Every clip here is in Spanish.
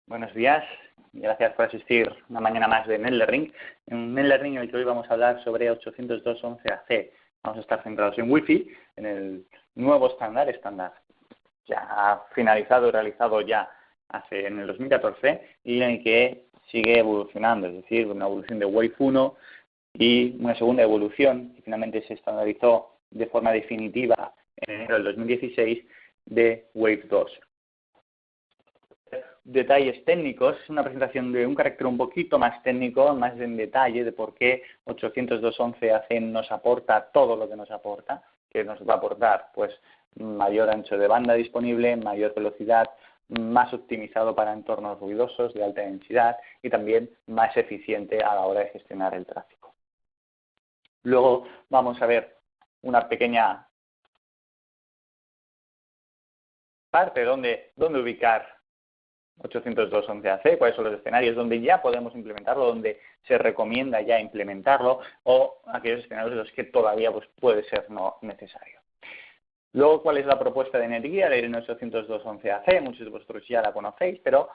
Buenos días, gracias por asistir una mañana más de NetLearning. En NetLearning en el que hoy vamos a hablar sobre 802.11ac. Vamos a estar centrados en Wi-Fi, en el nuevo estándar ya finalizado y realizado ya en el 2014 y en el que sigue evolucionando, es decir, una evolución de Wave 1 y una segunda evolución que finalmente se estandarizó de forma definitiva en enero del 2016 de Wave 2. Detalles técnicos, una presentación de un carácter un poquito más técnico, más en detalle de por qué 802.11ac nos aporta todo lo que nos aporta, que nos va a aportar pues mayor ancho de banda disponible, mayor velocidad, más optimizado para entornos ruidosos de alta densidad y también más eficiente a la hora de gestionar el tráfico. Luego vamos a ver una pequeña parte donde ubicar 802.11ac, cuáles son los escenarios donde ya podemos implementarlo, donde se recomienda ya implementarlo, o aquellos escenarios en los que todavía puede ser no necesario. Luego, ¿cuál es la propuesta de NetGear? De 802.11ac, muchos de vosotros ya la conocéis, pero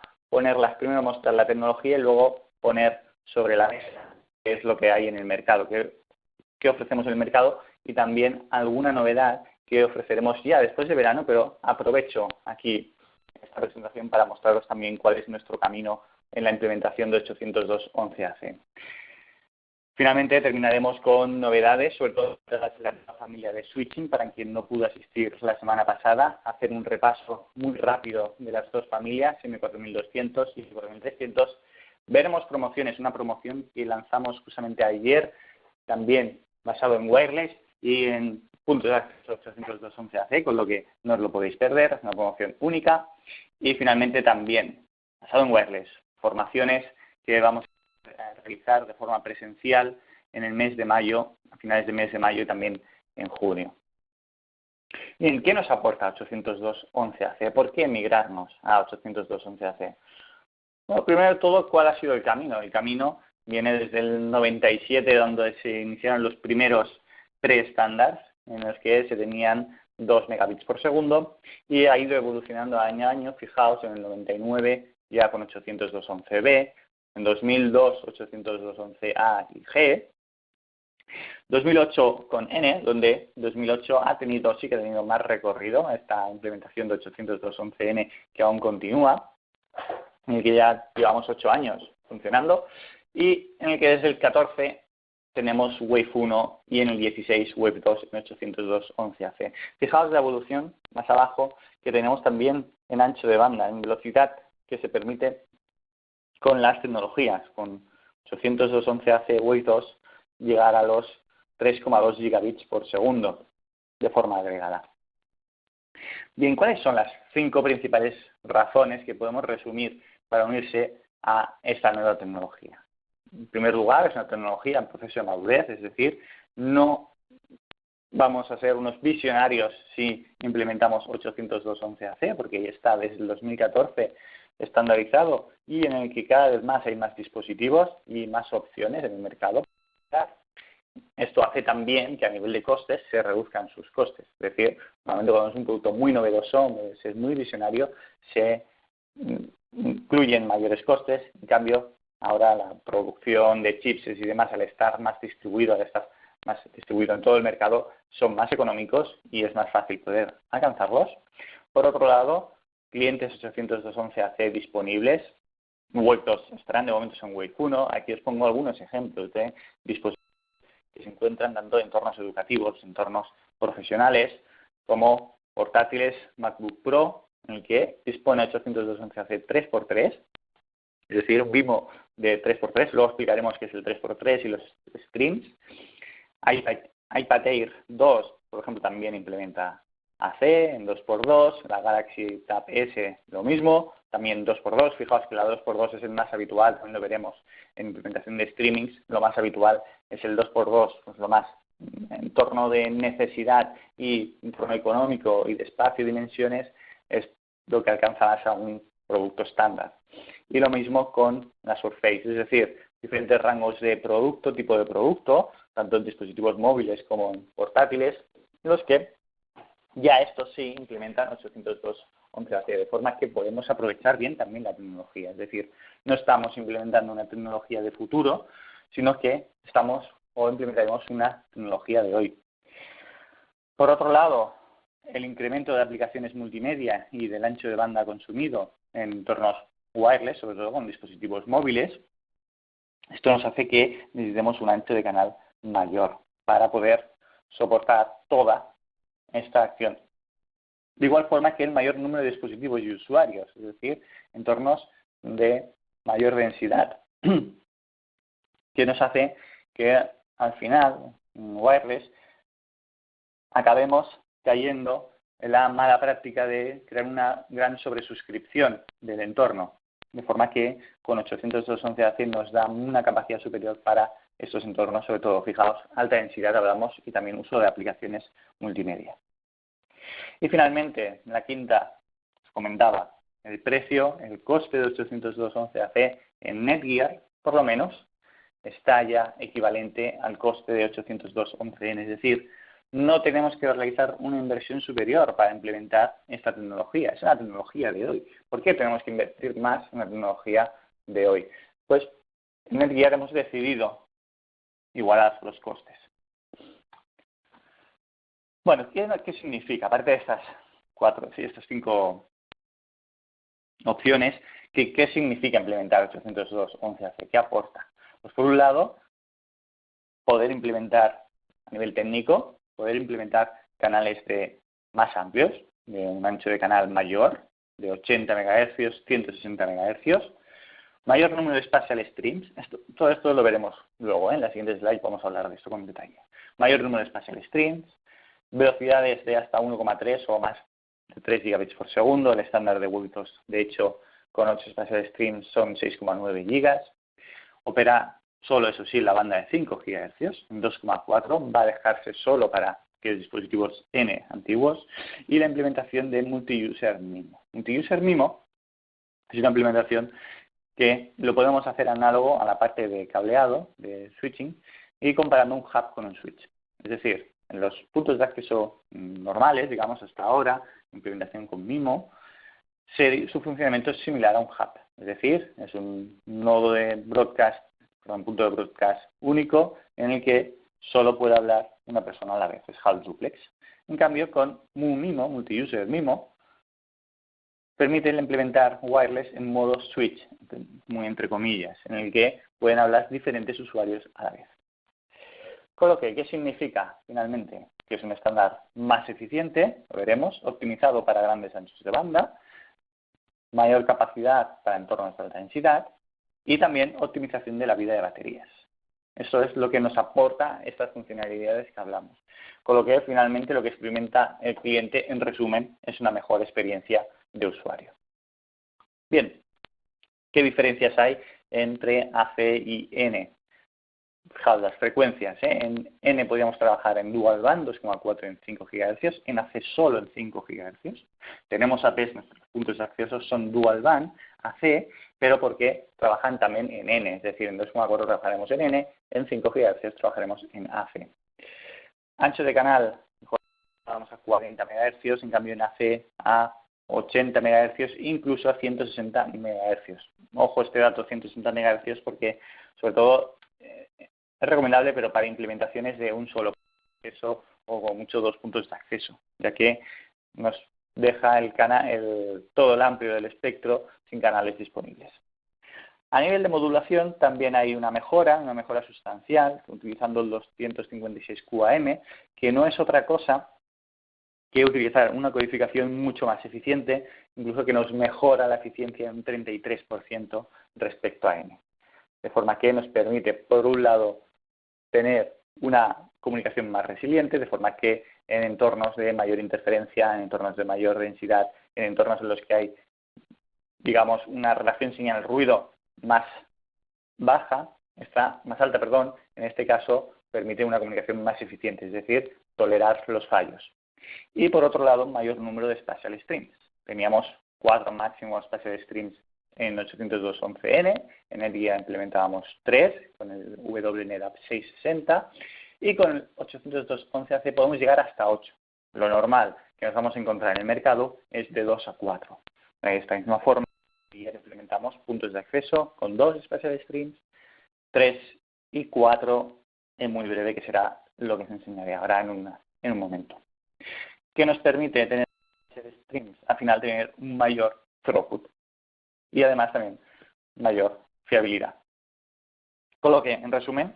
primero mostrar la tecnología y luego poner sobre la mesa qué es lo que hay en el mercado, qué ofrecemos en el mercado y también alguna novedad que ofreceremos ya después de verano, pero aprovecho aquí esta presentación para mostraros también cuál es nuestro camino en la implementación de 802.11ac. Finalmente terminaremos con novedades, sobre todo de la familia de switching, para quien no pudo asistir la semana pasada, hacer un repaso muy rápido de las dos familias, M4200 y 4300. Veremos promociones, una promoción que lanzamos justamente ayer, también basado en wireless y en puntos de acceso 802.11ac, con lo que no os lo podéis perder, es una promoción única. Y finalmente también, basado en wireless, formaciones que vamos a realizar de forma presencial en el mes de mayo, a finales del mes de mayo y también en junio. Bien, ¿qué nos aporta 802.11ac? ¿Por qué migrarnos a 802.11ac? Bueno, primero de todo, ¿cuál ha sido el camino? El camino viene desde el 97, donde se iniciaron los primeros pre-estándares, en los que se tenían 2 megabits por segundo y ha ido evolucionando año a año. Fijaos, en el 99 ya con 802.11b, en 2002 802.11a y g, 2008 con N, donde 2008 sí que ha tenido más recorrido esta implementación de 802.11n que aún continúa, en el que ya llevamos 8 años funcionando, y en el que desde el 14 tenemos Wave 1 y en el 16 Wave 2 en 802.11ac. Fijaos la evolución más abajo que tenemos también en ancho de banda, en velocidad que se permite con las tecnologías, con 802.11ac Wave 2 llegar a los 3,2 gigabits por segundo de forma agregada. Bien, ¿cuáles son las 5 principales razones que podemos resumir para unirse a esta nueva tecnología? En primer lugar, es una tecnología en proceso de madurez, es decir, no vamos a ser unos visionarios si implementamos 802.11ac, porque ya está desde el 2014 estandarizado y en el que cada vez más hay más dispositivos y más opciones en el mercado. Esto hace también que a nivel de costes se reduzcan sus costes. Es decir, normalmente cuando es un producto muy novedoso, es muy visionario, se incluyen mayores costes. En cambio, ahora la producción de chips y demás, al estar más distribuido, en todo el mercado, son más económicos y es más fácil poder alcanzarlos. Por otro lado, clientes 802.11ac disponibles. Wave 2 estarán de momento en Wave 1. Aquí os pongo algunos ejemplos de dispositivos que se encuentran tanto en entornos educativos, entornos profesionales, como portátiles MacBook Pro, en el que dispone 802.11ac 3x3, es decir, un MIMO de 3x3, luego explicaremos qué es el 3x3 y los streams. iPad Air 2, por ejemplo, también implementa AC en 2x2, la Galaxy Tab S lo mismo, también 2x2, fijaos que la 2x2 es el más habitual, también lo veremos en implementación de streamings, lo más habitual es el 2x2, pues lo más en torno de necesidad y entorno económico y de espacio y dimensiones es lo que alcanza más a un producto estándar. Y lo mismo con la Surface, es decir, diferentes rangos de producto, tipo de producto, tanto en dispositivos móviles como en portátiles, en los que ya estos sí implementan 11AC, de forma que podemos aprovechar bien también la tecnología. Es decir, no estamos implementando una tecnología de futuro, sino que estamos o implementaremos una tecnología de hoy. Por otro lado, el incremento de aplicaciones multimedia y del ancho de banda consumido en entornos wireless, sobre todo con dispositivos móviles, esto nos hace que necesitemos un ancho de canal mayor para poder soportar toda esta acción. De igual forma que el mayor número de dispositivos y usuarios, es decir, entornos de mayor densidad, que nos hace que al final, en wireless, acabemos cayendo en la mala práctica de crear una gran sobresuscripción del entorno, de forma que con 802.11ac nos da una capacidad superior para estos entornos, sobre todo, fijaos, alta densidad hablamos y también uso de aplicaciones multimedia. Y finalmente, la quinta, os comentaba, el precio, el coste de 802.11ac en Netgear, por lo menos, está ya equivalente al coste de 802.11n, es decir, no tenemos que realizar una inversión superior para implementar esta tecnología. Es una tecnología de hoy. ¿Por qué tenemos que invertir más en la tecnología de hoy? Pues en Netgear hemos decidido igualar los costes. Bueno, ¿qué significa? Aparte de estas estas 5 opciones, ¿qué significa implementar 802.11ac? ¿Qué aporta? Pues por un lado, poder implementar a nivel técnico, poder implementar canales más amplios, de un ancho de canal mayor, de 80 MHz, 160 MHz, mayor número de spatial streams, todo esto lo veremos luego, en la siguiente slide vamos a hablar de esto con detalle. Mayor número de spatial streams, velocidades de hasta 1,3 o más de 3 gigabits por segundo, el estándar de Bluetooth, de hecho, con 8 spatial streams son 6,9 gigas, opera solo, eso sí, la banda de 5 GHz, en 2,4 va a dejarse solo para aquellos dispositivos N antiguos, y la implementación de Multi-User MIMO. Multi-User MIMO es una implementación que lo podemos hacer análogo a la parte de cableado, de switching, y comparando un hub con un switch. Es decir, en los puntos de acceso normales, digamos hasta ahora, implementación con MIMO, su funcionamiento es similar a un hub. Es decir, es un nodo de broadcast, un punto de broadcast único en el que solo puede hablar una persona a la vez, es half duplex. En cambio, con MIMO, Multi-User MIMO, permite implementar wireless en modo switch, muy entre comillas, en el que pueden hablar diferentes usuarios a la vez. Con lo que, ¿qué significa finalmente? Que es un estándar más eficiente, lo veremos, optimizado para grandes anchos de banda, mayor capacidad para entornos de alta densidad y también optimización de la vida de baterías. Eso es lo que nos aporta estas funcionalidades que hablamos. Con lo que finalmente lo que experimenta el cliente, en resumen, es una mejor experiencia de usuario. Bien, ¿qué diferencias hay entre AC y N? Fijaos las frecuencias. En N podríamos trabajar en dual band, 2,4 en 5 GHz, en AC solo en 5 GHz. Tenemos APs, nuestros puntos de acceso son dual band, AC, pero porque trabajan también en N, es decir, en 2,4 trabajaremos en N, en 5 GHz trabajaremos en AC. Ancho de canal, vamos a 40 MHz, en cambio en AC a 80 MHz, incluso a 160 MHz. Ojo este dato, 160 MHz, porque sobre todo es recomendable, pero para implementaciones de un solo acceso o con mucho 2 puntos de acceso, ya que nos deja todo el amplio del espectro sin canales disponibles. A nivel de modulación también hay una mejora sustancial, utilizando el 256 QAM, que no es otra cosa que utilizar una codificación mucho más eficiente, incluso que nos mejora la eficiencia en un 33% respecto a N. De forma que nos permite, por un lado, tener una comunicación más resiliente, de forma que en entornos de mayor interferencia, en entornos de mayor densidad, en entornos en los que hay, digamos, una relación señal-ruido más alta, en este caso permite una comunicación más eficiente, es decir, tolerar los fallos. Y por otro lado, mayor número de spatial streams. Teníamos 4 máximos spatial streams en 802.11n, en el día implementábamos 3, con el WNEDAP 660, y con el 802.11ac podemos llegar hasta 8. Lo normal que nos vamos a encontrar en el mercado es de 2 a 4. De esta misma forma, implementamos puntos de acceso con 2 Special Streams, 3 y 4 en muy breve, que será lo que os enseñaré ahora en un momento. Que nos permite tener streams, al final tener un mayor throughput y además también mayor fiabilidad. Con lo que, en resumen,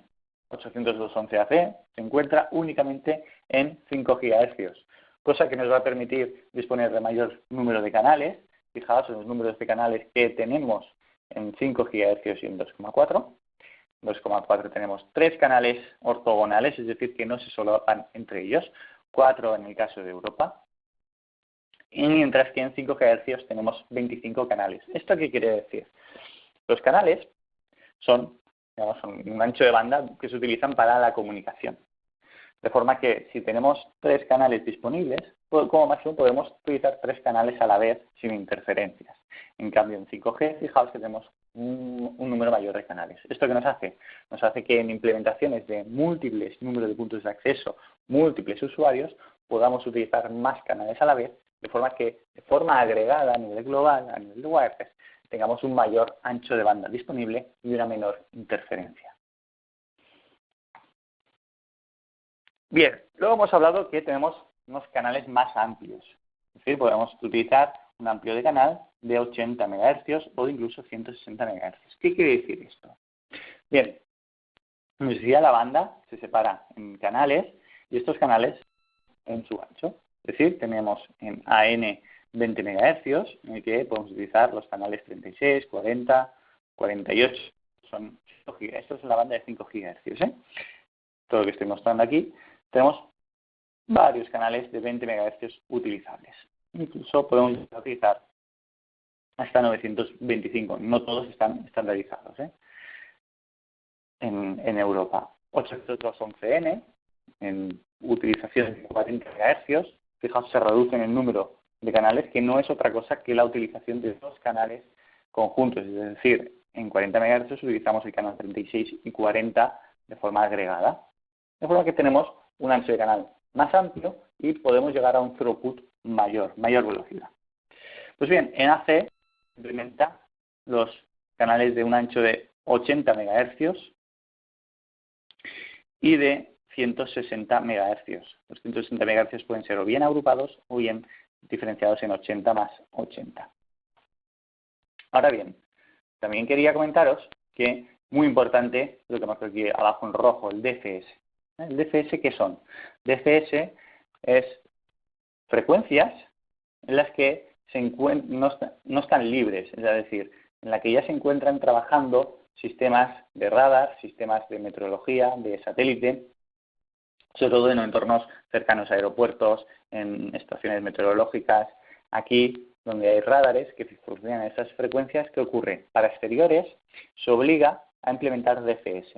802.11ac se encuentra únicamente en 5 GHz, cosa que nos va a permitir disponer de mayor número de canales. Fijaos en los números de canales que tenemos en 5 GHz y en 2,4. 2,4 tenemos 3 canales ortogonales, es decir, que no se solapan entre ellos, 4 en el caso de Europa, y mientras que en 5 GHz tenemos 25 canales. ¿Esto qué quiere decir? Los canales son, digamos, un ancho de banda que se utilizan para la comunicación. De forma que si tenemos 3 canales disponibles, como máximo podemos utilizar 3 canales a la vez sin interferencias. En cambio, en 5G, fijaos que tenemos un número mayor de canales. ¿Esto qué nos hace? Nos hace que en implementaciones de múltiples números de puntos de acceso, múltiples usuarios, podamos utilizar más canales a la vez, de forma que, de forma agregada a nivel global, a nivel de wireless, tengamos un mayor ancho de banda disponible y una menor interferencia. Bien, luego hemos hablado que tenemos unos canales más amplios. Es decir, podemos utilizar un amplio de canal de 80 MHz o incluso 160 MHz. ¿Qué quiere decir esto? Bien, como os decía, la banda se separa en canales y estos canales en su ancho. Es decir, tenemos en AN 20 MHz, en el que podemos utilizar los canales 36, 40, 48. Son 5 GHz. Esto es la banda de 5 GHz. Todo lo que estoy mostrando aquí. Tenemos varios canales de 20 MHz utilizables. Incluso podemos utilizar hasta 925. No todos están estandarizados en Europa. 802.11n en utilización de 40 MHz. Fijaos, se reduce en el número de canales, que no es otra cosa que la utilización de 2 canales conjuntos. Es decir, en 40 MHz utilizamos el canal 36 y 40 de forma agregada. De forma que tenemos un ancho de canal más amplio y podemos llegar a un throughput mayor velocidad. Pues bien, en AC implementa los canales de un ancho de 80 MHz y de 160 MHz. Los 160 MHz pueden ser o bien agrupados o bien diferenciados en 80 más 80. Ahora bien, también quería comentaros que, muy importante, lo que marco aquí abajo en rojo, el DFS. ¿El DFS qué son? DFS es frecuencias en las que no están libres, es decir, en la que ya se encuentran trabajando sistemas de radar, sistemas de meteorología, de satélite, sobre todo en entornos cercanos a aeropuertos, en estaciones meteorológicas. Aquí, donde hay radares que funcionan esas frecuencias, ¿qué ocurre? Para exteriores se obliga a implementar DFS.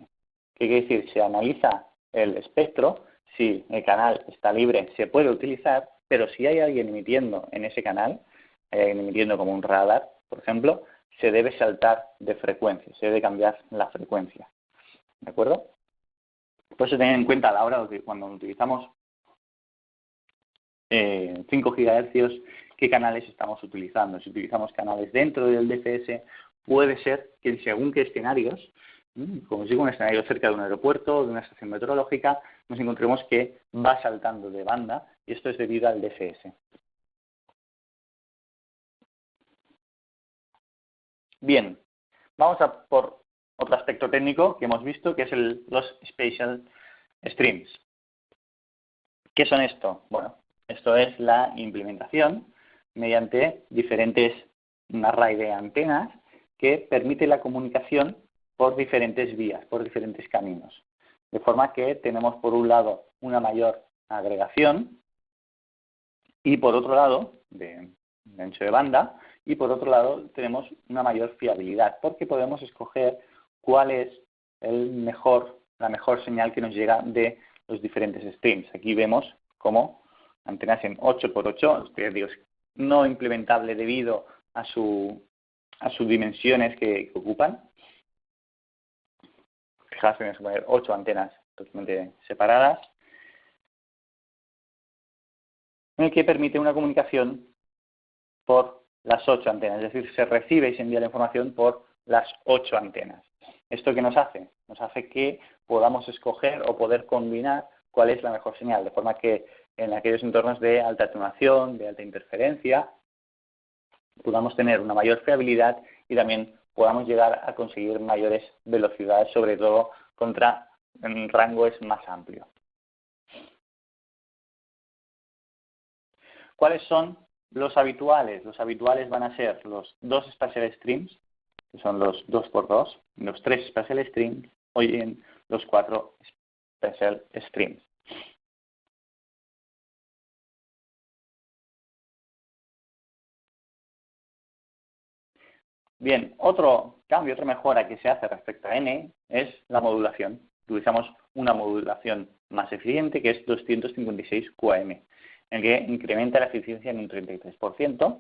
¿Qué quiere decir? Se analiza el espectro, si el canal está libre se puede utilizar, pero si hay alguien emitiendo en ese canal, hay alguien emitiendo como un radar, por ejemplo, se debe saltar de frecuencia, se debe cambiar la frecuencia. ¿De acuerdo? Por eso tener en cuenta a la hora de cuando utilizamos 5 GHz, qué canales estamos utilizando. Si utilizamos canales dentro del DFS, puede ser que según qué escenarios, como si digo, un escenario cerca de un aeropuerto, de una estación meteorológica, nos encontremos que va saltando de banda y esto es debido al DFS. Bien, vamos a por otro aspecto técnico que hemos visto, que es los Special Streams. ¿Qué son esto? Bueno, esto es la implementación mediante un array de antenas que permite la comunicación por diferentes vías, por diferentes caminos. De forma que tenemos por un lado una mayor agregación y por otro lado, de ancho de banda, y por otro lado tenemos una mayor fiabilidad, porque podemos escoger cuál es la mejor señal que nos llega de los diferentes streams. Aquí vemos como antenas en 8x8, digo, no implementable debido a sus dimensiones que ocupan. Fijaos, tenemos que poner 8 antenas totalmente separadas. en el que permite una comunicación por las 8 antenas, es decir, se recibe y se envía la información por las 8 antenas. ¿Esto qué nos hace? Nos hace que podamos escoger o poder combinar cuál es la mejor señal, de forma que en aquellos entornos de alta atenuación, de alta interferencia, podamos tener una mayor fiabilidad y también podamos llegar a conseguir mayores velocidades, sobre todo contra en rangos más amplios. ¿Cuáles son los habituales? Los habituales van a ser los 2 Spatial Streams, que son los 2x2, los 3 Spatial Streams, o bien los 4 Spatial Streams. Bien, otro cambio, otra mejora que se hace respecto a N es la modulación. Utilizamos una modulación más eficiente que es 256 QAM, en el que incrementa la eficiencia en un 33%.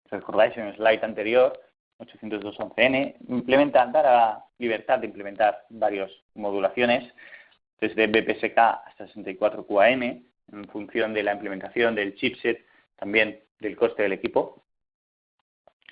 Si recordáis en el slide anterior, 802.11n, da la libertad de implementar varias modulaciones, desde BPSK hasta 64 QAM, en función de la implementación del chipset, también del coste del equipo.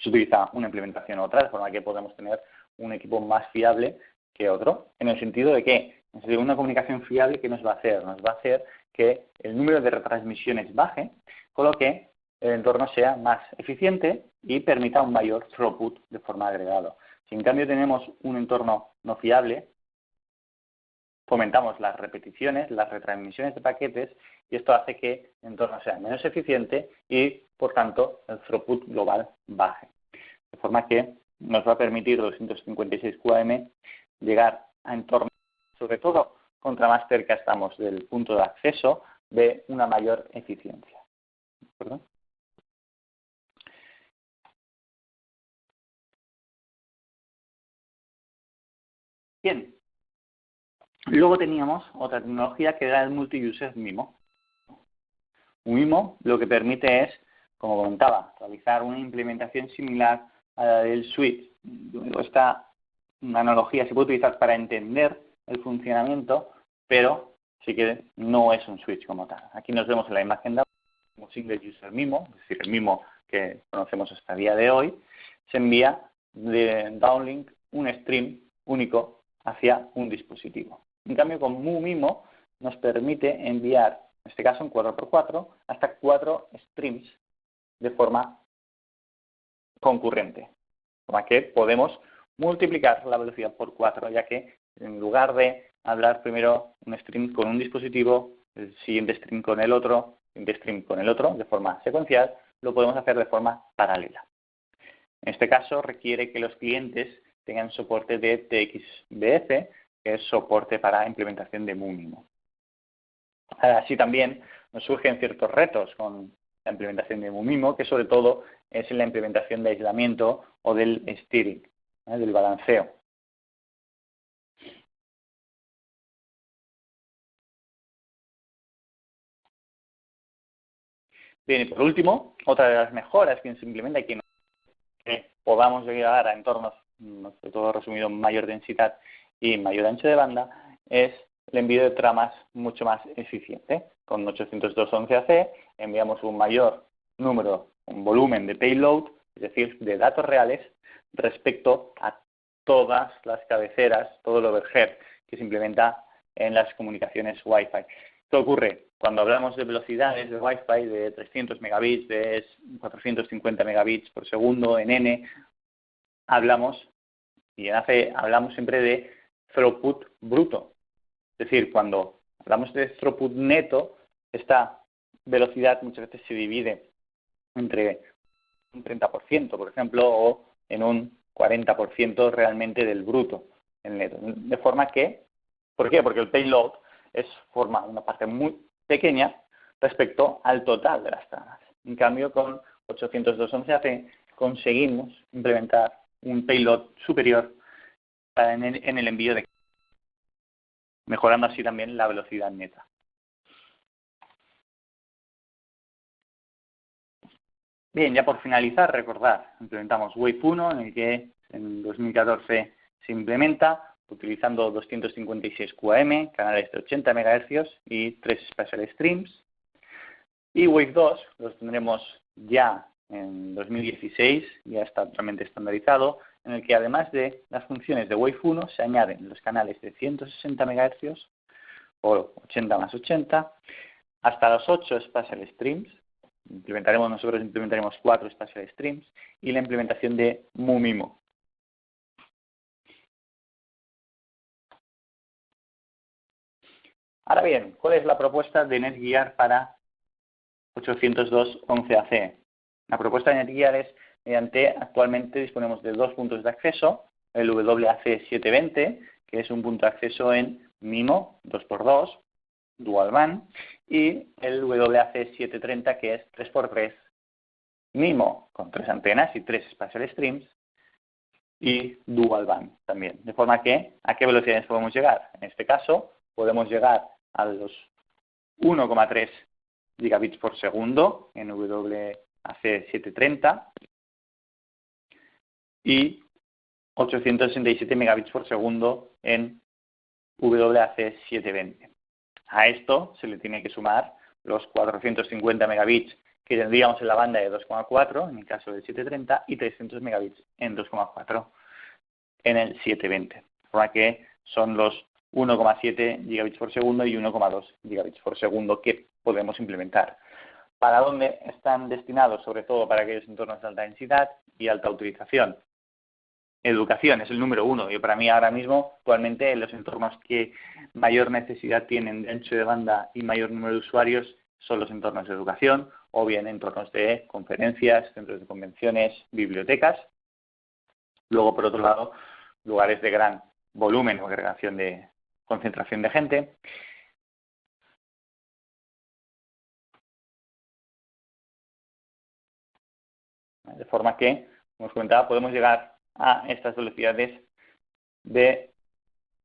Se utiliza una implementación u otra, de forma que podemos tener un equipo más fiable que otro, en el sentido de que una comunicación fiable, ¿qué nos va a hacer? Nos va a hacer que el número de retransmisiones baje, con lo que el entorno sea más eficiente y permita un mayor throughput de forma agregada. Si en cambio tenemos un entorno no fiable, fomentamos las repeticiones, las retransmisiones de paquetes, y esto hace que el entorno sea menos eficiente y, por tanto, el throughput global baje. De forma que nos va a permitir 256 QAM llegar a entornos, sobre todo contra más cerca estamos del punto de acceso, de una mayor eficiencia. ¿De acuerdo? Bien. Luego teníamos otra tecnología que era el multi-user MIMO. Un MIMO lo que permite es, como comentaba, realizar una implementación similar a la del switch. Esta analogía se puede utilizar para entender el funcionamiento, pero sí que no es un switch como tal. Aquí nos vemos en la imagen de como single user MIMO, es decir, el MIMO que conocemos hasta el día de hoy, se envía de downlink un stream único hacia un dispositivo. En cambio, con MU-MIMO nos permite enviar, en este caso en 4x4, hasta 4 streams de forma concurrente. De forma que podemos multiplicar la velocidad por 4, ya que en lugar de hablar primero un stream con un dispositivo, el siguiente stream con el otro, siguiente stream con el otro, de forma secuencial, lo podemos hacer de forma paralela. En este caso requiere que los clientes tengan soporte de TXBF, que es soporte para implementación de MU-MIMO. Así también nos surgen ciertos retos con la implementación de MU-MIMO, que sobre todo es en la implementación de aislamiento o del steering, del balanceo. Bien, y por último, otra de las mejoras que se implementa y que podamos llegar a entornos, sobre todo resumido, mayor densidad y mayor ancho de banda, es el envío de tramas mucho más eficiente. Con 802.11ac enviamos un mayor número, un volumen de payload, es decir, de datos reales, respecto a todas las cabeceras, todo el overhead que se implementa en las comunicaciones Wi-Fi. ¿Qué ocurre? Cuando hablamos de velocidades de Wi-Fi de 300 megabits, de 450 megabits por segundo en N, hablamos siempre de throughput bruto. Es decir, cuando hablamos de throughput neto, esta velocidad muchas veces se divide entre un 30%, por ejemplo, o en un 40% realmente del bruto, el neto. De forma que, ¿por qué? Porque el payload forma una parte muy pequeña respecto al total de las tramas. En cambio, con 802.11ac conseguimos implementar un payload superior en el envío de, mejorando así también la velocidad neta. Bien, ya por finalizar, recordar, implementamos Wave 1, en el que en 2014 se implementa utilizando 256 QAM, canales de 80 MHz y 3 Spatial Streams. Y Wave 2 los tendremos ya en 2016, ya está totalmente estandarizado, en el que además de las funciones de Wave 1 se añaden los canales de 160 MHz o 80 más 80, hasta los 8 Spatial Streams, nosotros implementaremos 4 Spatial Streams, y la implementación de MU-MIMO. Ahora bien, ¿cuál es la propuesta de NetGear para 802.11ac? La propuesta de NetGear es, actualmente disponemos de 2 puntos de acceso, el WAC720, que es un punto de acceso en MIMO 2x2, Dual Band, y el WAC730, que es 3x3, MIMO con 3 antenas y 3 Spatial Streams, y Dual Band también. De forma que, ¿a qué velocidades podemos llegar? En este caso, podemos llegar a los 1,3 gigabits por segundo en WAC730 y 867 megabits por segundo en WAC720. A esto se le tiene que sumar los 450 megabits que tendríamos en la banda de 2,4 en el caso del 730 y 300 megabits en 2,4 en el 720. De forma que son los 1,7 gigabits por segundo y 1,2 gigabits por segundo que podemos implementar. ¿Para dónde están destinados? Sobre todo para aquellos entornos de alta densidad y alta utilización. Educación es el número 1. Y para mí ahora mismo, actualmente, los entornos que mayor necesidad tienen de ancho de banda y mayor número de usuarios son los entornos de educación, o bien entornos de conferencias, centros de convenciones, bibliotecas. Luego, por otro lado, lugares de gran volumen o concentración de gente. De forma que, como os comentaba, podemos llegar a estas velocidades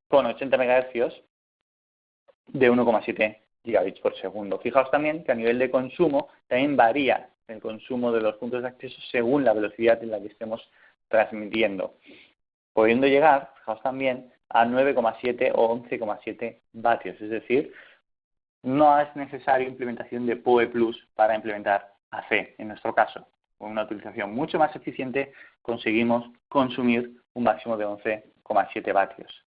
con 80 MHz de 1,7 gigabits por segundo. Fijaos también que a nivel de consumo también varía el consumo de los puntos de acceso según la velocidad en la que estemos transmitiendo, pudiendo llegar, fijaos también, a 9,7 o 11,7 vatios. Es decir, no es necesario implementación de PoE Plus para implementar AC. En nuestro caso, con una utilización mucho más eficiente, conseguimos consumir un máximo de 11,7 vatios.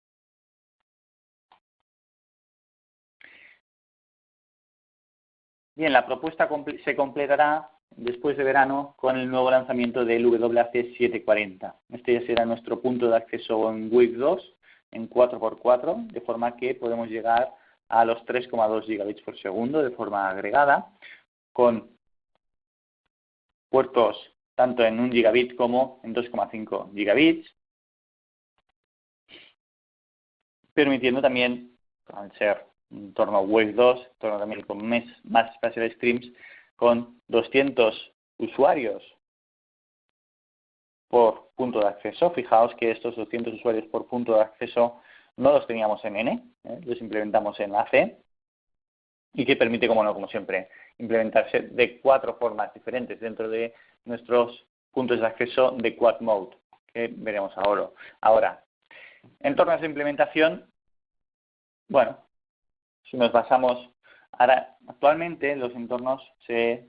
Bien, la propuesta se completará después de verano con el nuevo lanzamiento del WAC740. Este ya será nuestro punto de acceso en Wave 2 en 4x4, de forma que podemos llegar a los 3,2 gigabits por segundo de forma agregada, con puertos tanto en 1 gigabit como en 2,5 gigabits, permitiendo también, al ser un entorno Wave 2, entorno también con más Spatial Streams, con 200 usuarios por punto de acceso. Fijaos que estos 200 usuarios por punto de acceso no los teníamos en N, los implementamos en AC, y que permite, como siempre, implementarse de 4 formas diferentes dentro de nuestros puntos de acceso de Quad Mode, que veremos ahora. Ahora, entornos de implementación, bueno, si nos basamos, actualmente los entornos se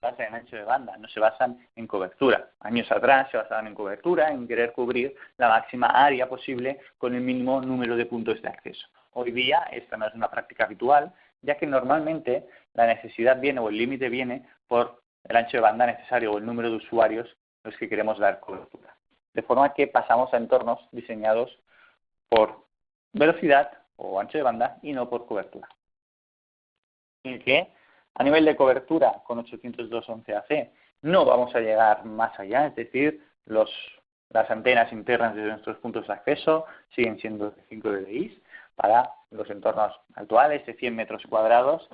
basan en ancho de banda, no se basan en cobertura. Años atrás se basaban en cobertura, en querer cubrir la máxima área posible con el mínimo número de puntos de acceso. Hoy día esta no es una práctica habitual, ya que normalmente la necesidad viene o el límite viene por el ancho de banda necesario o el número de usuarios los que queremos dar cobertura. De forma que pasamos a entornos diseñados por velocidad o ancho de banda y no por cobertura. Y que a nivel de cobertura con 802.11ac no vamos a llegar más allá, es decir, las antenas internas de nuestros puntos de acceso siguen siendo de 5 dBi para los entornos actuales de 100 metros cuadrados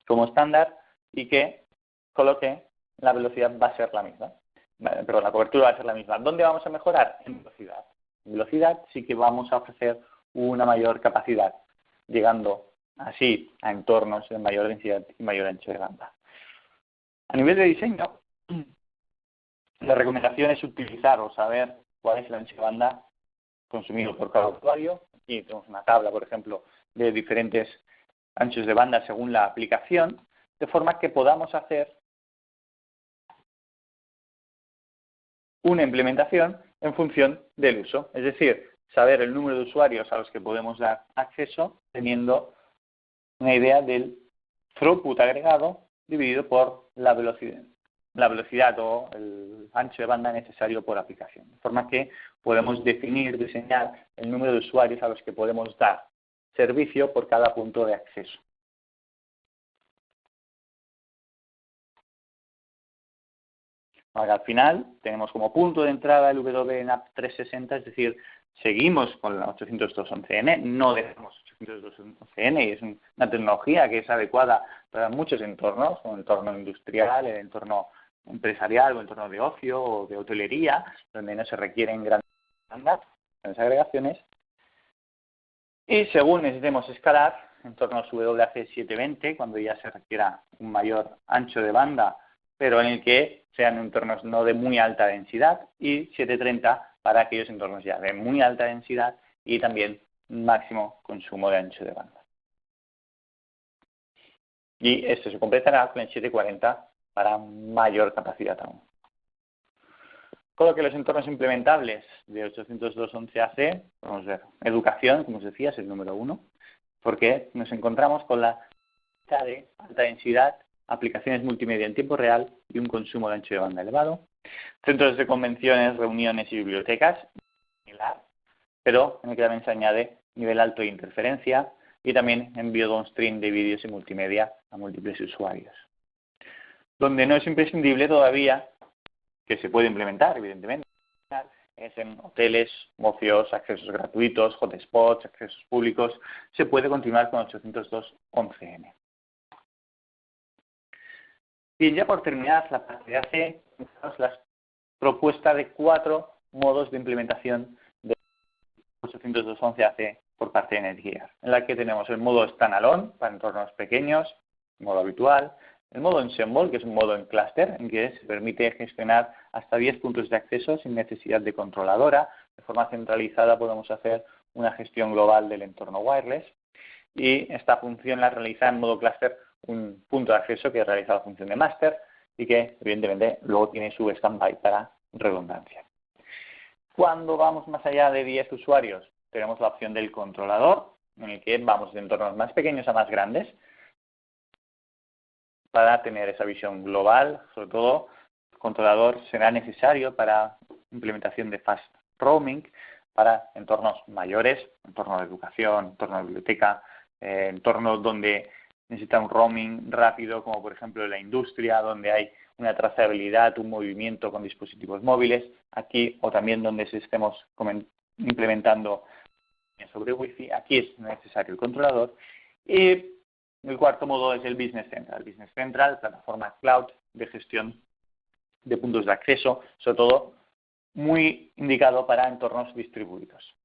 como estándar, y con lo que la velocidad va a ser la misma. Perdón, la cobertura va a ser la misma. ¿Dónde vamos a mejorar? En velocidad. En velocidad sí que vamos a ofrecer una mayor capacidad, llegando así a entornos de mayor densidad y mayor ancho de banda. A nivel de diseño, la recomendación es utilizar o saber cuál es el ancho de banda consumido por cada usuario. Aquí tenemos una tabla, por ejemplo, de diferentes anchos de banda según la aplicación, de forma que podamos hacer una implementación en función del uso. Es decir, saber el número de usuarios a los que podemos dar acceso teniendo una idea del throughput agregado dividido por la velocidad o el ancho de banda necesario por aplicación. De forma que podemos definir, diseñar el número de usuarios a los que podemos dar servicio por cada punto de acceso. Ahora, al final, tenemos como punto de entrada el WNAP 360, es decir, seguimos con la 802.11n, no dejamos 802.11n y es una tecnología que es adecuada para muchos entornos, como el entorno industrial, el entorno empresarial o el entorno de ocio o de hotelería, donde no se requieren grandes agregaciones. Y según necesitemos escalar, entornos WAC 720, cuando ya se requiera un mayor ancho de banda, pero en el que sean entornos no de muy alta densidad, y 730 para aquellos entornos ya de muy alta densidad y también máximo consumo de ancho de banda. Y esto se completará con el 740 para mayor capacidad aún. Con lo que los entornos implementables de 802.11ac, vamos a ver, educación, como os decía, es el número 1, porque nos encontramos con la de alta densidad, aplicaciones multimedia en tiempo real y un consumo de ancho de banda elevado. Centros de convenciones, reuniones y bibliotecas, similar, pero en el que también se añade nivel alto de interferencia y también envío downstream de vídeos y multimedia a múltiples usuarios. Donde no es imprescindible todavía, que se puede implementar, evidentemente, es en hoteles, ocios, accesos gratuitos, hotspots, accesos públicos, se puede continuar con 802.11n. Bien, ya por terminar la parte de AC, la propuesta de 4 modos de implementación de 802.11ac por parte de Netgear, en la que tenemos el modo standalone para entornos pequeños, modo habitual, el modo ensemble, que es un modo en clúster, en que se permite gestionar hasta 10 puntos de acceso sin necesidad de controladora. De forma centralizada podemos hacer una gestión global del entorno wireless. Y esta función la realiza en modo clúster un punto de acceso que realiza la función de master y que, evidentemente, luego tiene su standby para redundancia. Cuando vamos más allá de 10 usuarios, tenemos la opción del controlador, en el que vamos de entornos más pequeños a más grandes, para tener esa visión global. Sobre todo, el controlador será necesario para implementación de fast roaming, para entornos mayores, entornos de educación, entornos de biblioteca, entornos donde necesita un roaming rápido, como por ejemplo la industria, donde hay una trazabilidad, un movimiento con dispositivos móviles, aquí o también donde estemos implementando sobre Wi-Fi, aquí es necesario el controlador. Y el cuarto modo es el Business Central. El Business Central, plataforma cloud de gestión de puntos de acceso, sobre todo muy indicado para entornos distribuidos.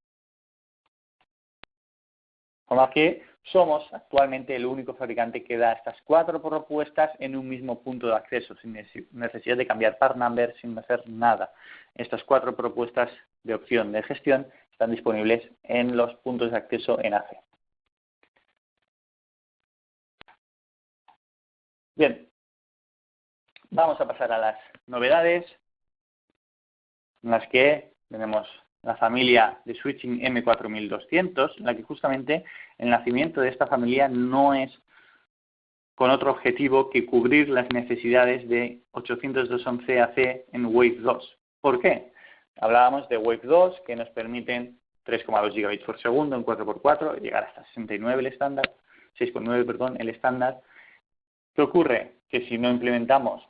Con lo que somos actualmente el único fabricante que da estas 4 propuestas en un mismo punto de acceso, sin necesidad de cambiar part number, sin hacer nada. Estas 4 propuestas de opción de gestión están disponibles en los puntos de acceso en AC. Bien, vamos a pasar a las novedades, en las que tenemos la familia de switching M4200, en la que justamente el nacimiento de esta familia no es con otro objetivo que cubrir las necesidades de 802.11ac en Wave 2. ¿Por qué? Hablábamos de Wave 2, que nos permiten 3,2 gigabits por segundo en 4x4, llegar hasta 69 el estándar, 6,9, perdón, el estándar. ¿Qué ocurre? Que si no implementamos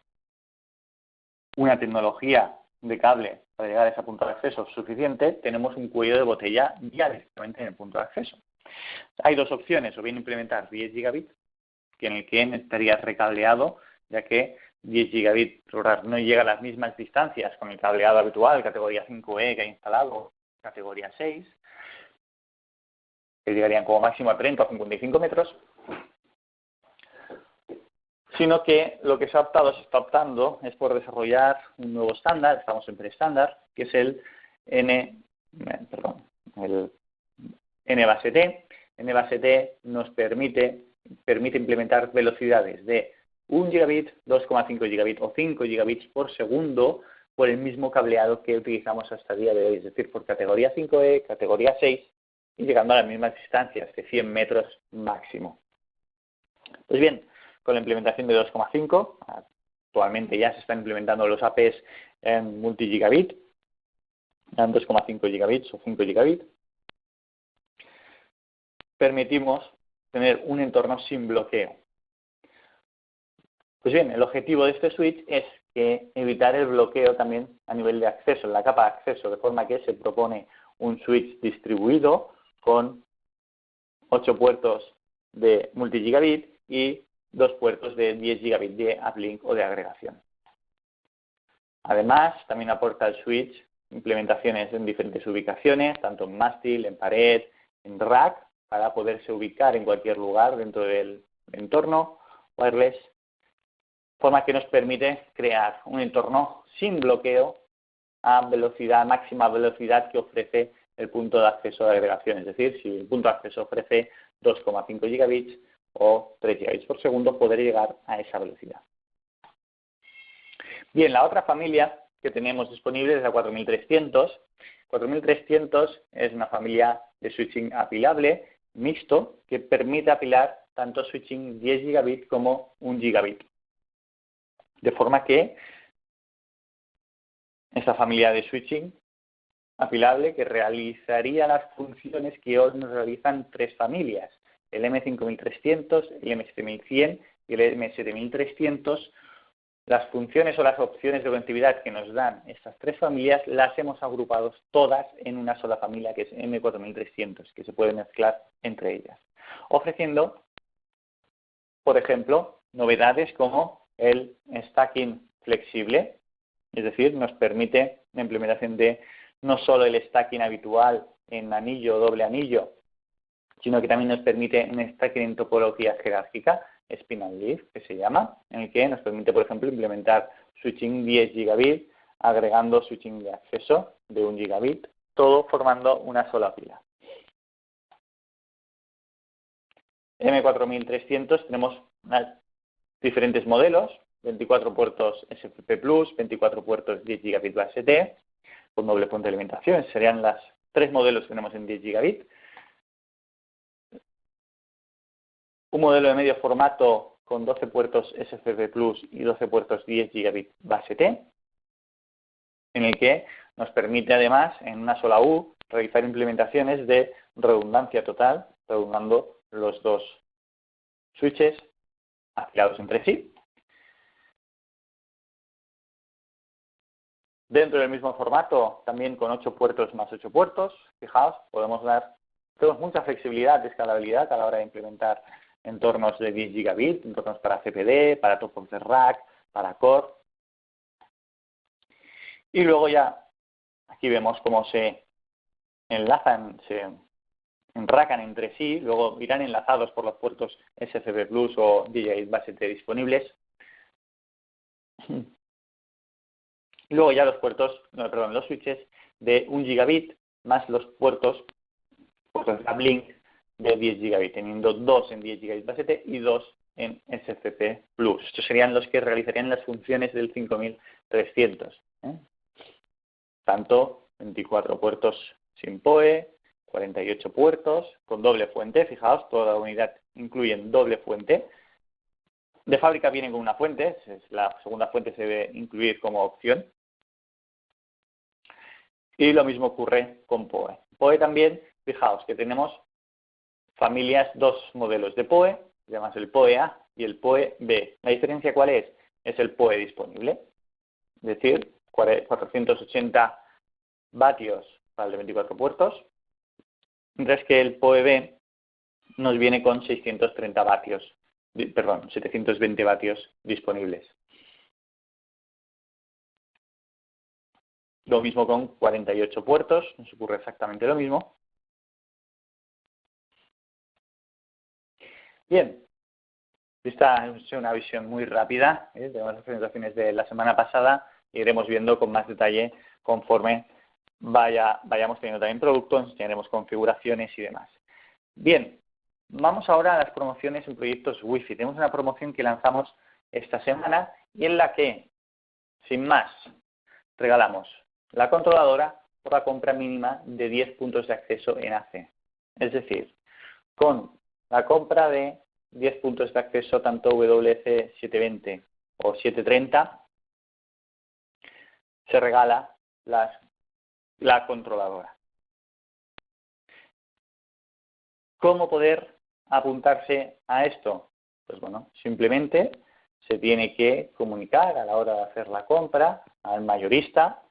una tecnología de cable para llegar a ese punto de acceso suficiente, tenemos un cuello de botella ya directamente en el punto de acceso. Hay 2 opciones, o bien implementar 10 gigabits, que en el que estaría recableado, ya que 10 gigabits no llega a las mismas distancias con el cableado habitual, categoría 5E que hay instalado, categoría 6, que llegarían como máximo a 30 o 55 metros, sino que lo que se está optando es por desarrollar un nuevo estándar, estamos en preestándar, que es el NBASE-T. NBASE-T nos permite implementar velocidades de 1 gigabit, 2,5 gigabit o 5 gigabits por segundo por el mismo cableado que utilizamos hasta el día de hoy, es decir, por categoría 5E, categoría 6 y llegando a las mismas distancias de 100 metros máximo. Pues bien, con la implementación de 2,5, actualmente ya se están implementando los APs en multigigabit, en 2,5 gigabits o 5 gigabits, permitimos tener un entorno sin bloqueo. Pues bien, el objetivo de este switch es que evitar el bloqueo también a nivel de acceso, en la capa de acceso, de forma que se propone un switch distribuido con 8 puertos de multigigabit y 2 puertos de 10 gigabit de uplink o de agregación. Además, también aporta el switch implementaciones en diferentes ubicaciones, tanto en mástil, en pared, en rack, para poderse ubicar en cualquier lugar dentro del entorno wireless, forma que nos permite crear un entorno sin bloqueo a velocidad, máxima velocidad que ofrece el punto de acceso de agregación. Es decir, si el punto de acceso ofrece 2,5 gigabits o 3 gigabits por segundo, poder llegar a esa velocidad. Bien, la otra familia que tenemos disponible es la 4300. 4300 es una familia de switching apilable mixto que permite apilar tanto switching 10 gigabit como 1 gigabit. De forma que esta familia de switching apilable que realizaría las funciones que hoy nos realizan 3 familias, el M5300, el M7100 y el M7300. Las funciones o las opciones de conectividad que nos dan estas 3 familias las hemos agrupado todas en una sola familia que es M4300, que se puede mezclar entre ellas, ofreciendo, por ejemplo, novedades como el stacking flexible, es decir, nos permite la implementación de no solo el stacking habitual en anillo o doble anillo, sino que también nos permite un stacking en topología jerárquica, spin and leaf, que se llama, en el que nos permite, por ejemplo, implementar switching 10 gigabit, agregando switching de acceso de 1 gigabit, todo formando una sola pila. M4300 tenemos diferentes modelos, 24 puertos SFP+, 24 puertos 10 gigabit base T, con doble fuente de alimentación. Serían las 3 modelos que tenemos en 10 gigabit. Un modelo de medio formato con 12 puertos SFP+ y 12 puertos 10 gigabit base T, en el que nos permite además, en una sola U, realizar implementaciones de redundancia total, redundando los 2 switches afilados entre sí. Dentro del mismo formato, también con 8 puertos más 8 puertos, fijaos, tenemos mucha flexibilidad y escalabilidad a la hora de implementar entornos de 10 gigabit, entornos para CPD, para top of the rack, para core. Y luego ya, aquí vemos cómo se enlazan, se enracan entre sí, luego irán enlazados por los puertos SFP+ o 10 gigabit base T disponibles. Y luego ya los switches de 1 gigabit más los puertos de uplink de 10 gigabit, teniendo 2 en 10 gigabit base T y 2 en SFP+. Estos serían los que realizarían las funciones del 5300. Tanto 24 puertos sin PoE, 48 puertos con doble fuente. Fijaos, toda la unidad incluye doble fuente. De fábrica vienen con una fuente, la segunda fuente se debe incluir como opción. Y lo mismo ocurre con PoE. PoE también, fijaos que tenemos familias, 2 modelos de PoE, además el PoE A y el PoE B. ¿La diferencia cuál es? Es el PoE disponible, es decir, 480 vatios para el de 24 puertos, mientras que el PoE B nos viene con 720 vatios disponibles. Lo mismo con 48 puertos, nos ocurre exactamente lo mismo. Bien, esta es una visión muy rápida de las presentaciones de la semana pasada. Iremos viendo con más detalle conforme vayamos teniendo también productos, enseñaremos configuraciones y demás. Bien, vamos ahora a las promociones en proyectos Wi-Fi. Tenemos una promoción que lanzamos esta semana y en la que, sin más, regalamos la controladora por la compra mínima de 10 puntos de acceso en AC. Es decir, con la compra de 10 puntos de acceso tanto WC 720 o 730, se regala la controladora. ¿Cómo poder apuntarse a esto? Pues bueno, simplemente se tiene que comunicar a la hora de hacer la compra al mayorista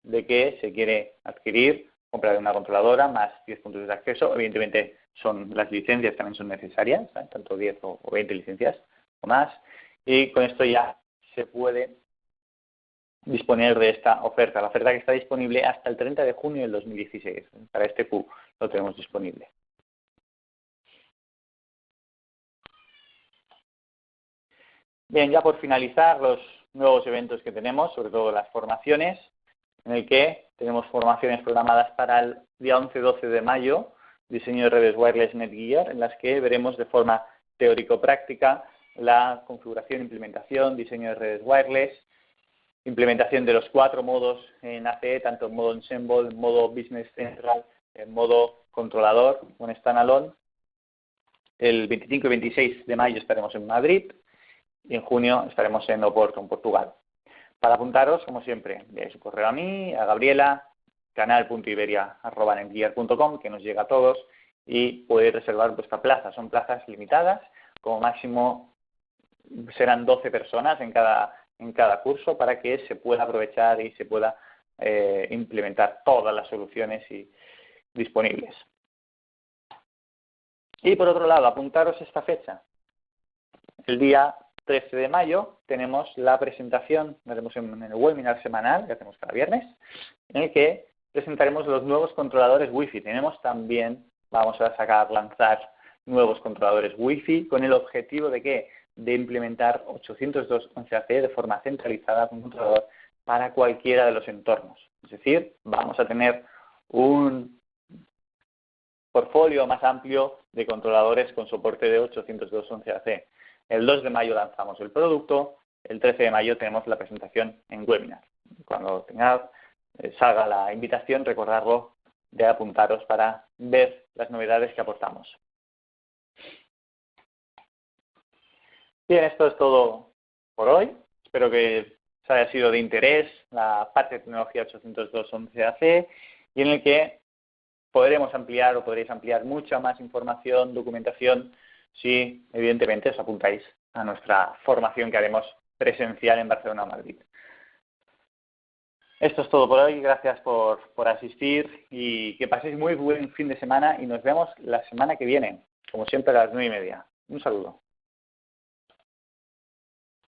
de que se quiere adquirir, compra de una controladora más 10 puntos de acceso. Evidentemente las licencias también son necesarias, ¿sabes? Tanto 10 o 20 licencias o más. Y con esto ya se puede disponer de esta oferta. La oferta que está disponible hasta el 30 de junio del 2016. Para este Q lo tenemos disponible. Bien, ya por finalizar los nuevos eventos que tenemos, sobre todo las formaciones, en el que tenemos formaciones programadas para el día 11-12 de mayo, diseño de redes wireless Netgear, en las que veremos de forma teórico-práctica la configuración, implementación, diseño de redes wireless, implementación de los 4 modos en ACE, tanto en modo Ensemble, en modo Business Central, en modo controlador o en standalone. El 25 y 26 de mayo estaremos en Madrid y en junio estaremos en Oporto, en Portugal. Para apuntaros, como siempre, enviáis su correo a mí, a Gabriela, canal.iberia@netgear.com, que nos llega a todos, y podéis reservar vuestra plaza. Son plazas limitadas, como máximo serán 12 personas en cada curso para que se pueda aprovechar y se pueda implementar todas las soluciones disponibles. Y por otro lado, apuntaros esta fecha. El día 13 de mayo tenemos la presentación, la haremos en el webinar semanal que hacemos cada viernes, en el que presentaremos los nuevos controladores Wi-Fi. Vamos a lanzar nuevos controladores Wi-Fi con el objetivo de ¿qué? De implementar 802.11ac de forma centralizada con un controlador para cualquiera de los entornos. Es decir, vamos a tener un portfolio más amplio de controladores con soporte de 802.11ac. El 2 de mayo lanzamos el producto, el 13 de mayo tenemos la presentación en webinar. Cuando salga la invitación, recordarlo de apuntaros para ver las novedades que aportamos. Bien, esto es todo por hoy. Espero que os haya sido de interés la parte de tecnología 802.11ac y en el que podréis ampliar mucha más información, documentación, si evidentemente os apuntáis a nuestra formación que haremos presencial en Barcelona o Madrid. Esto es todo por hoy. Gracias por asistir y que paséis muy buen fin de semana y nos vemos la semana que viene, como siempre a las 9:30. Un saludo.